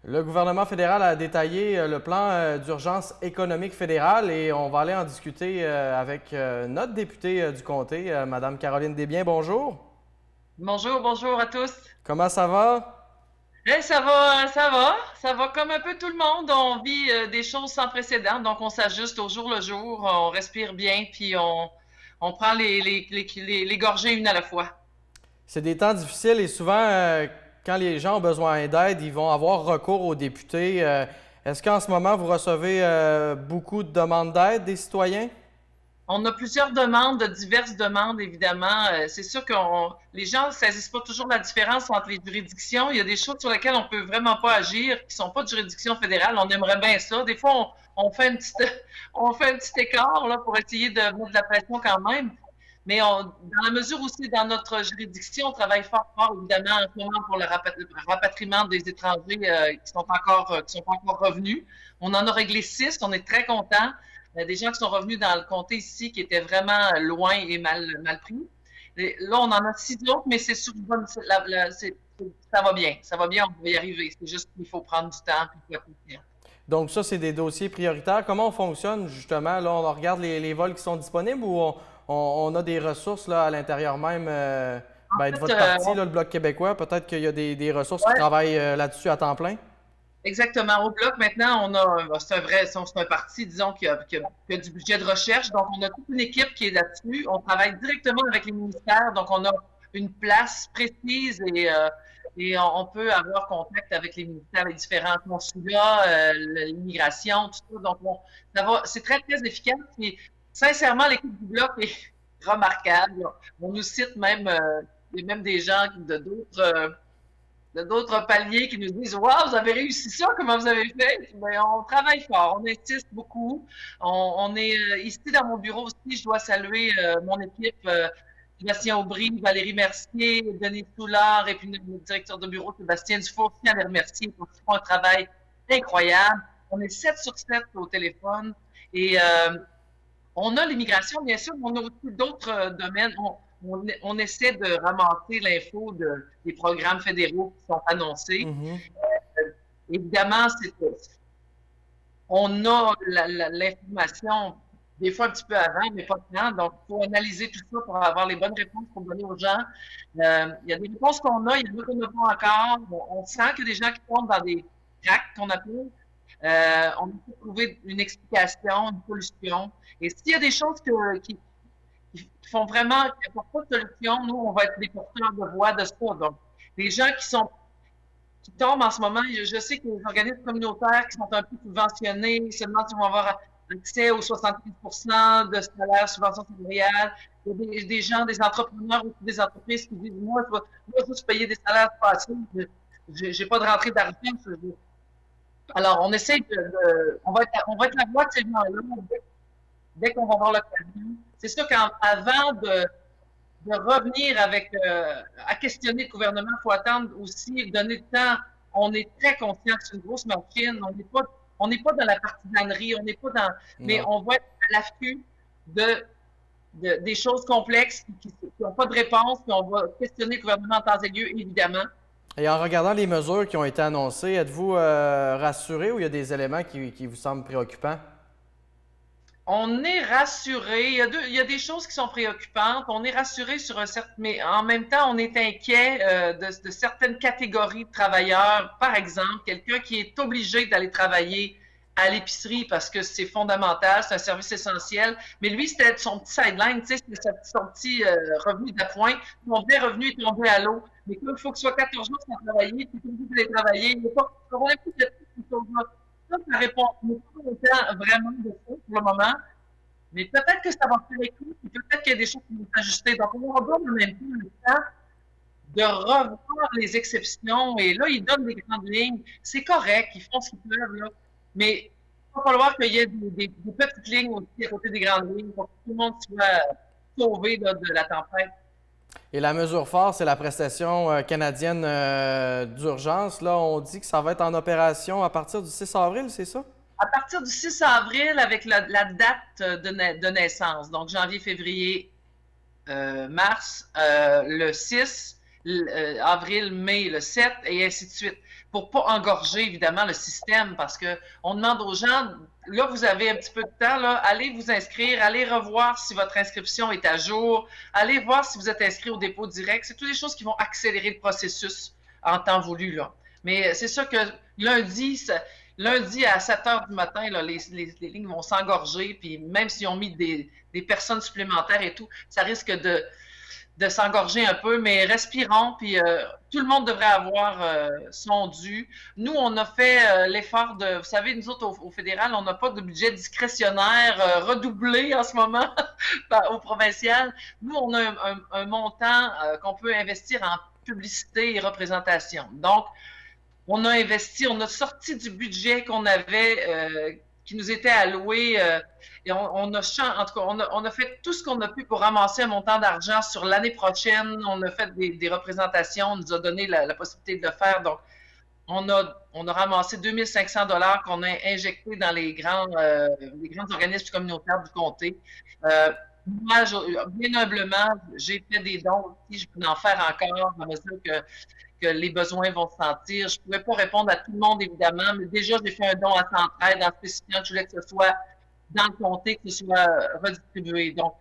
Le gouvernement fédéral a détaillé le plan d'urgence économique fédéral et on va aller en discuter avec notre députée du comté, Madame Caroline Desbiens. Bonjour. Bonjour, bonjour à tous. Comment ça va? Ça va comme un peu tout le monde. On vit des choses sans précédent, donc on s'ajuste au jour le jour, on respire bien, puis on prend les gorgées une à la fois. C'est des temps difficiles et souvent, quand les gens ont besoin d'aide, ils vont avoir recours aux députés. Est-ce qu'en ce moment, vous recevez beaucoup de demandes d'aide des citoyens? On a plusieurs demandes, diverses demandes, évidemment. C'est sûr que les gens ne saisissent pas toujours la différence entre les juridictions. Il y a des choses sur lesquelles on peut vraiment pas agir, qui sont pas de juridiction fédérale. On aimerait bien ça. Des fois, on fait on fait un petit écart là, pour essayer de mettre de la pression quand même. Mais dans la mesure où c'est dans notre juridiction, on travaille fort, fort, évidemment, en ce moment pour le rapatriement des étrangers qui sont pas encore revenus. On en a réglé 6, on est très contents. Des gens qui sont revenus dans le comté ici qui étaient vraiment loin et mal pris. Et là, on en a 6 autres, mais c'est sur bonne, ça va bien. Ça va bien, on va y arriver. C'est juste qu'il faut prendre du temps et puis Donc ça, c'est des dossiers prioritaires. Comment on fonctionne justement? Là, on regarde les vols qui sont disponibles ou on a des ressources là, à l'intérieur même En de fait, votre parti, là, le Bloc québécois? Peut-être qu'il y a des ressources qui ouais, travaillent là-dessus à temps plein? exactement. Au Bloc, maintenant, c'est un parti, disons, qui a du budget de recherche. Donc, on a toute une équipe qui est là-dessus. On travaille directement avec les ministères. Donc, on a une place précise et on peut avoir contact avec les ministères, les différents consulats, l'immigration, tout ça. Donc, c'est très, très efficace. Et sincèrement, l'équipe du Bloc est remarquable. On nous cite même, il y a même des gens de d'autres paliers qui nous disent Waouh, vous avez réussi ça, comment vous avez fait? Mais on travaille fort, on insiste beaucoup. On est ici dans mon bureau aussi, je dois saluer mon équipe, Sébastien Aubry, Valérie Mercier, Denis Soulard et puis notre directeur de bureau, Sébastien Dufour, aussi à les remercier pour qu'ils font un travail incroyable. On est 7 sur 7 au téléphone et on a l'immigration, bien sûr, mais on a aussi d'autres domaines. On essaie de ramasser l'info des programmes fédéraux qui sont annoncés. Mhm. Évidemment, on a l'information des fois un petit peu avant, mais pas tant. Donc, il faut analyser tout ça pour avoir les bonnes réponses pour donner aux gens. Il y a des réponses qu'on a, il y en a qu'on n'a pas encore. On sent qu'il y a des gens qui tombent dans des cracks qu'on appelle. On peut trouver une explication, une solution. Et s'il y a des choses qui font vraiment, qui n'apportent pas de solution, nous, on va être des porteurs de voix de ça. Donc, les gens qui tombent en ce moment, je sais que les organismes communautaires qui sont un peu subventionnés, seulement ils vont avoir accès aux 75 de salaire, subvention salariale. Il y a gens, des entrepreneurs aussi, des entreprises qui disent, moi, je vais juste payer des salaires passés, j'ai pas de rentrée d'argent. Alors, on essaie on va être la voix de ces gens-là dès qu'on va avoir l'occasion. C'est sûr qu'avant de revenir à questionner le gouvernement, il faut attendre aussi, donner le temps. On est très conscient que c'est une grosse machine. On n'est pas dans la partisanerie, on n'est pas dans, mais Non. on va être à l'affût des choses complexes qui n'ont pas de réponse, puis on va questionner le gouvernement en temps et lieu, évidemment. Et en regardant les mesures qui ont été annoncées, êtes-vous rassuré ou il y a des éléments qui vous semblent préoccupants? On est rassuré. Il y a des choses qui sont préoccupantes. On est rassuré sur un certain, mais en même temps, on est inquiet de certaines catégories de travailleurs. Par exemple, quelqu'un qui est obligé d'aller travailler à l'épicerie parce que c'est fondamental, c'est un service essentiel. Mais lui, c'était son petit sideline, tu sais, c'était son petit revenu d'appoint. Son vrai revenu est tombé à l'eau. Mais comme il faut que ce soit 14 jours sans travailler, puis il faut d'aller travailler, il n'y a pas de ça répond pas vraiment de ça pour le moment. Mais peut-être que ça va faire écoute, puis peut-être qu'il y a des choses qui vont s'ajuster. Donc, on va avoir en même temps le temps de revoir les exceptions. Et là, ils donnent des grandes lignes. C'est correct, ils font ce qu'ils peuvent, là. Mais il va falloir qu'il y ait des petites lignes aussi à côté des grandes lignes pour que tout le monde soit sauvé là, de la tempête. Et la mesure forte, c'est la prestation canadienne d'urgence. Là, on dit que ça va être en opération à partir du 6 avril, c'est ça? À partir du 6 avril, avec la date de naissance, donc janvier, février, mars, le 6, avril, mai, le 7, et ainsi de suite. pour pas engorger, évidemment, le système, parce que on demande aux gens, là, vous avez un petit peu de temps, là, allez vous inscrire, allez revoir si votre inscription est à jour, allez voir si vous êtes inscrit au dépôt direct. C'est toutes des choses qui vont accélérer le processus en temps voulu, là. Mais c'est sûr que lundi à 7 heures du matin, là, les lignes vont s'engorger, puis même s'ils ont mis des personnes supplémentaires et tout, ça risque de s'engorger un peu, mais respirons, puis tout le monde devrait avoir son dû. Nous, on a fait l'effort de, vous savez, nous autres au fédéral, on n'a pas de budget discrétionnaire redoublé en ce moment au provincial. Nous, on a un montant qu'on peut investir en publicité et représentation. Donc, on a investi, on a sorti du budget qu'on avait, qui nous était alloué, et on a, en tout cas, on a fait tout ce qu'on a pu pour ramasser un montant d'argent sur l'année prochaine. On a fait des représentations, on nous a donné la possibilité de le faire. Donc, on a ramassé 2500 $ qu'on a injectés dans les grands organismes communautaires du comté. Moi, bien humblement, j'ai fait des dons aussi, je peux en faire encore à mesure que les besoins vont se sentir. Je ne pouvais pas répondre à tout le monde, évidemment, mais déjà, j'ai fait un don à Centraide en spécifiant que je voulais que ce soit dans le comté, que ce soit redistribué. Donc,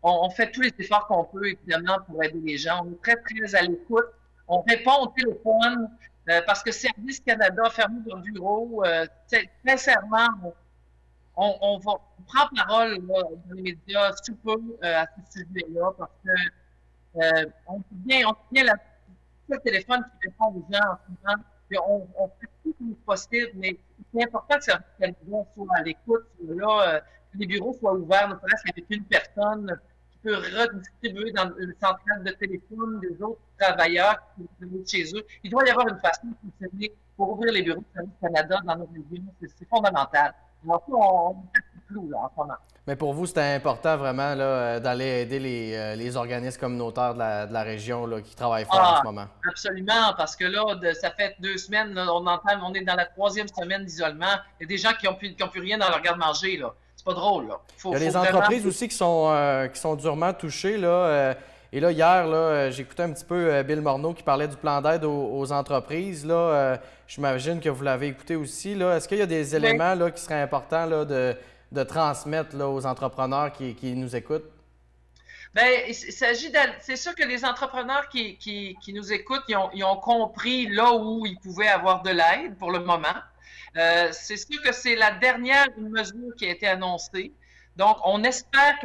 on fait tous les efforts qu'on peut, évidemment, pour aider les gens. On est très, très à l'écoute. On répond au téléphone parce que Service Canada a fermé leur bureau. Sincèrement, on prend parole là, dans les médias sous peu à ce sujet-là parce que on tient le téléphone qui répond aux gens en ce moment. Puis on fait tout ce qui est possible, mais c'est important que Service Canada soit à l'écoute, là, que les bureaux soient ouverts, ne serait-ce qu'avec une personne qui peut redistribuer dans une centrale de téléphone des autres travailleurs qui sont venus de chez eux. Il doit y avoir une façon de fonctionner pour ouvrir les bureaux de Service Canada dans nos régions. C'est fondamental. Alors, on fait tout flou là, en ce moment. Mais pour vous, c'était important vraiment là, d'aller aider les organismes communautaires de la région là, qui travaillent fort en ce moment. Absolument, parce que là, ça fait 2 semaines, là, on est dans la 3e semaine d'isolement. Il y a des gens qui n'ont plus rien dans leur garde-manger, là. C'est pas drôle, là. Il y a des entreprises aussi qui sont durement touchées, là. Et là, hier, là, j'écoutais un petit peu Bill Morneau qui parlait du plan d'aide aux entreprises. Là, j'imagine que vous l'avez écouté aussi. Là. Est-ce qu'il y a des éléments là, qui seraient importants là, de transmettre là, aux entrepreneurs qui nous écoutent? Bien, il s'agit c'est sûr que les entrepreneurs qui nous écoutent, ils ont compris là où ils pouvaient avoir de l'aide pour le moment. C'est sûr que c'est la dernière mesure qui a été annoncée. Donc, on espère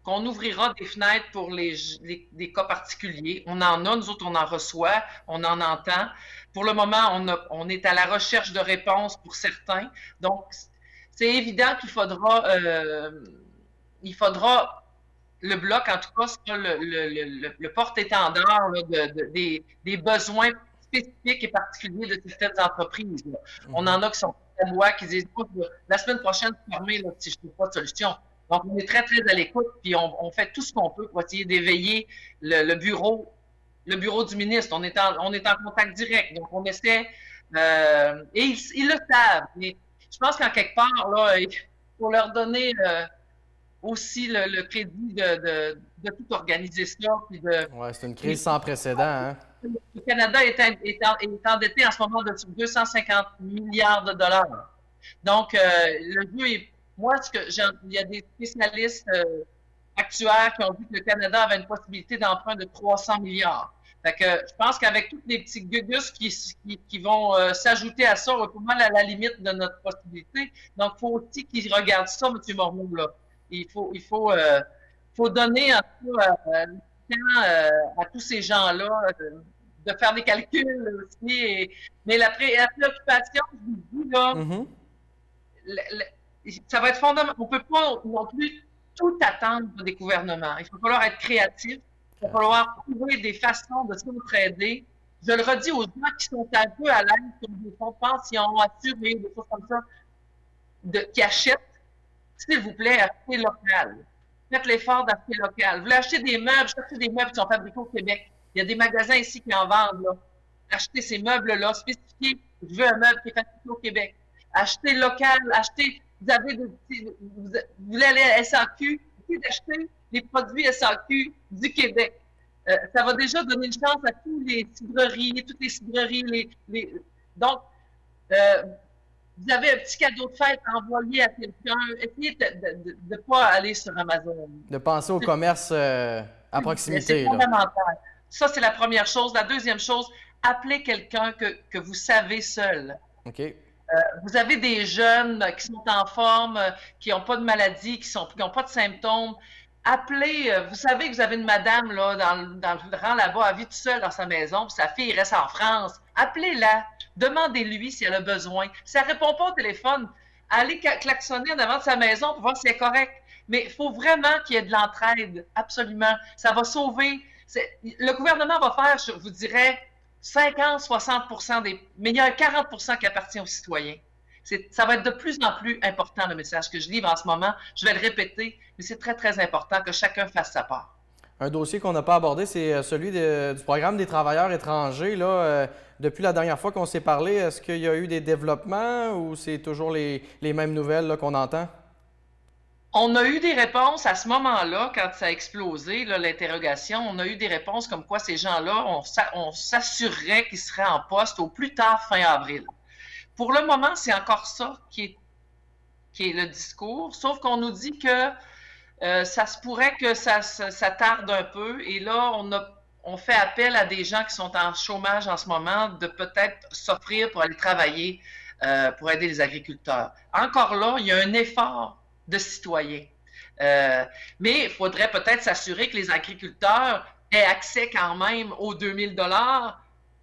qu'on ouvrira des fenêtres pour des cas particuliers. On en a, nous autres, on en reçoit, on en entend. Pour le moment, on est à la recherche de réponses pour certains. Donc, c'est évident qu'il faudra le bloc, en tout cas, sera le porte-étendard des besoins spécifiques et particuliers de certaines entreprises. Là. On en a qui sont à moi, qui disent la semaine prochaine, fermez si je ne trouve pas de solution. Donc, on est très, très à l'écoute, puis on fait tout ce qu'on peut pour essayer d'éveiller le bureau du ministre. On est en contact direct, donc on essaie, et ils le savent. Mais je pense qu'en quelque part, là, il faut leur donner aussi le crédit de tout organiser ça. Oui, c'est une crise sans précédent. Hein? Le Canada est endetté en ce moment de 250 milliards de dollars. Donc, le jeu est. Moi, il y a des spécialistes actuaires qui ont dit que le Canada avait une possibilité d'emprunt de 300 milliards. Fait que je pense qu'avec tous les petits gugus qui vont s'ajouter à ça, on est pas mal à la limite de notre possibilité. Donc, il faut aussi qu'ils regardent ça, M. Morneau, là. Il faut donner en tout cas à tous ces gens-là de faire des calculs aussi. Mais la préoccupation, je vous dis, là, ça va être fondamental. On ne peut pas non plus tout attendre des gouvernements. Il va falloir être créatif. Il va falloir trouver des façons de s'entraider. Je le redis aux gens qui sont un peu à l'aise, qui ont des fonds de pension, assurés, des choses comme ça, qui achètent. S'il vous plaît, achetez local. Faites l'effort d'acheter local. Vous voulez acheter des meubles, cherchez des meubles qui sont fabriqués au Québec. Il y a des magasins ici qui en vendent. Là. Achetez ces meubles-là, spécifiez, je veux un meuble qui est fabriqué au Québec. Achetez local, vous voulez aller à SAQ, essayez d'acheter les produits SAQ du Québec. Ça va déjà donner une chance à tous les cidreries, toutes les cidreries. Donc, euh, vous avez un petit cadeau de fête à envoyer à quelqu'un. Essayez de ne pas aller sur Amazon. De penser au commerce à C'est proximité, là. fondamental. Ça, c'est la première chose. La deuxième chose, appelez quelqu'un que vous savez seul. OK. Vous avez des jeunes qui sont en forme, qui n'ont pas de maladie, qui n'ont pas de symptômes. Appelez, vous savez que vous avez une madame là, dans le rang là-bas, elle vit toute seule dans sa maison, puis sa fille reste en France. Appelez-la. Demandez-lui si elle a besoin. Si elle ne répond pas au téléphone, allez klaxonner en avant de sa maison pour voir si elle est correcte. Mais il faut vraiment qu'il y ait de l'entraide, absolument. Ça va sauver. Le gouvernement va faire, je vous dirais, 50-60 des. Mais il y a 40 qui appartient aux citoyens. Ça va être de plus en plus important, le message que je livre en ce moment. Je vais le répéter, mais c'est très, très important que chacun fasse sa part. Un dossier qu'on n'a pas abordé, c'est celui du programme des travailleurs étrangers. Là, depuis la dernière fois qu'on s'est parlé, est-ce qu'il y a eu des développements ou c'est toujours les mêmes nouvelles qu'on entend? On a eu des réponses à ce moment-là, quand ça a explosé, l'interrogation. On a eu des réponses comme quoi ces gens-là, on s'assurerait qu'ils seraient en poste au plus tard fin avril. Pour le moment, c'est encore ça qui est le discours, sauf qu'on nous dit que ça se pourrait que ça tarde un peu. Et là, on fait appel à des gens qui sont en chômage en ce moment de peut-être s'offrir pour aller travailler pour aider les agriculteurs. Encore là, il y a un effort de citoyens. Mais il faudrait peut-être s'assurer que les agriculteurs aient accès quand même aux 2000 $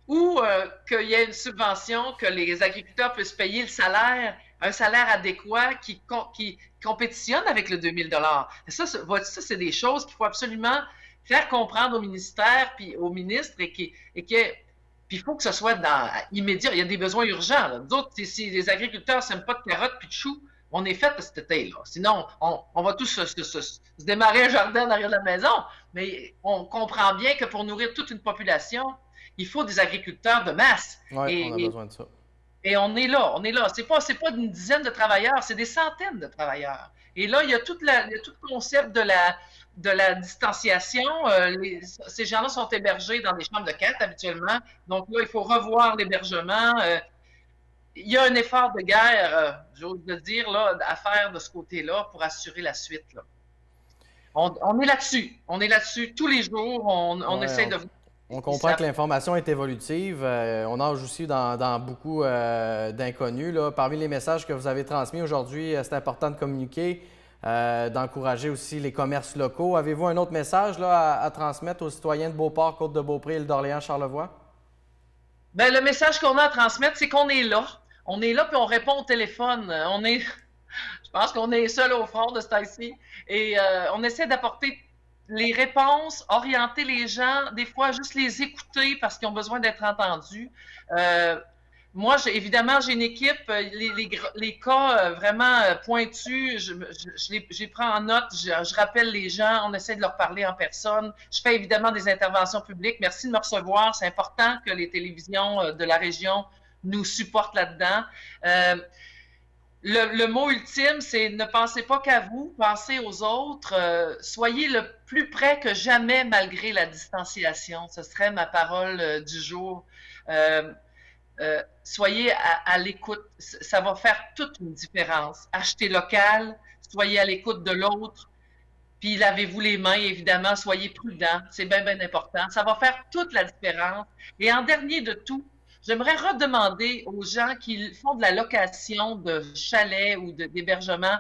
ou qu'il y ait une subvention, que les agriculteurs puissent payer un salaire adéquat qui compétitionne avec le 2000 $. Ça, c'est des choses qu'il faut absolument faire comprendre au ministère puis au ministre puis il faut que ce soit immédiat. Il y a des besoins urgents. D'autres, si les agriculteurs ne s'aiment pas de carottes puis de choux, on est fait cet été. Là. Sinon, on va tous se démarrer un jardin derrière la maison. Mais on comprend bien que pour nourrir toute une population, il faut des agriculteurs de masse. Oui, on a besoin de ça. Et on est là. C'est pas une dizaine de travailleurs, c'est des centaines de travailleurs. Et là, il y a tout le concept de la distanciation. Ces gens-là sont hébergés dans des chambres de 4 habituellement. Donc là, il faut revoir l'hébergement. Il y a un effort de guerre, j'ose le dire, là, à faire de ce côté-là pour assurer la suite. Là. On est là-dessus. On est là-dessus tous les jours. On essaie de... On comprend que l'information est évolutive. On nage aussi dans beaucoup d'inconnus. Parmi les messages que vous avez transmis aujourd'hui, c'est important de communiquer, d'encourager aussi les commerces locaux. Avez-vous un autre message là, à transmettre aux citoyens de Beauport, Côte-de-Beaupré, Île d'Orléans, Charlevoix? Bien, le message qu'on a à transmettre, c'est qu'on est là. On est là puis on répond au téléphone. Je pense qu'on est seul au front de ce temps-ci. Et on essaie d'apporter les réponses, orienter les gens, des fois juste les écouter parce qu'ils ont besoin d'être entendus. Moi, évidemment, j'ai une équipe, les cas vraiment pointus, je les prends en note, je rappelle les gens, on essaie de leur parler en personne. Je fais évidemment des interventions publiques. Merci de me recevoir. C'est important que les télévisions de la région nous supportent là-dedans. Le mot ultime, c'est ne pensez pas qu'à vous, pensez aux autres. Soyez le plus près que jamais malgré la distanciation. Ce serait ma parole du jour. Soyez à l'écoute. Ça va faire toute une différence. Achetez local, soyez à l'écoute de l'autre. Puis lavez-vous les mains, évidemment. Soyez prudents. C'est bien, bien important. Ça va faire toute la différence. Et en dernier de tout, j'aimerais redemander aux gens qui font de la location de chalets ou d'hébergement,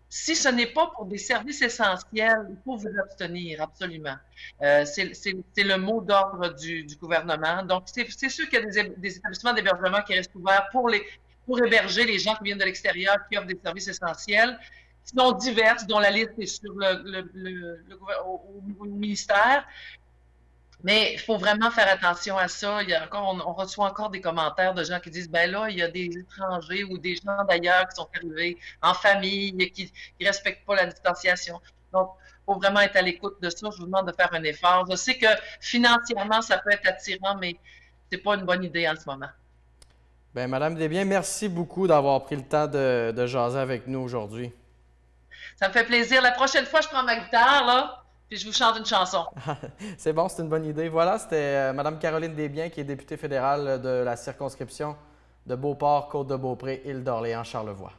si ce n'est pas pour des services essentiels, il faut vous abstenir, absolument. C'est le mot d'ordre du gouvernement. Donc, c'est sûr qu'il y a des établissements d'hébergement qui restent ouverts pour héberger les gens qui viennent de l'extérieur, qui offrent des services essentiels, qui sont diverses, dont la liste est sur au ministère. Mais il faut vraiment faire attention à ça. On reçoit encore des commentaires de gens qui disent, ben là, il y a des étrangers ou des gens d'ailleurs qui sont arrivés en famille et qui ne respectent pas la distanciation. Donc, il faut vraiment être à l'écoute de ça. Je vous demande de faire un effort. Je sais que financièrement, ça peut être attirant, mais ce n'est pas une bonne idée en ce moment. Bien, Madame Desbiens, merci beaucoup d'avoir pris le temps de jaser avec nous aujourd'hui. Ça me fait plaisir. La prochaine fois, je prends ma guitare, là. puis je vous chante une chanson. C'est bon, c'est une bonne idée. Voilà, c'était Mme Caroline Desbiens, qui est députée fédérale de la circonscription de Beauport, Côte-de-Beaupré, Île d'Orléans, Charlevoix.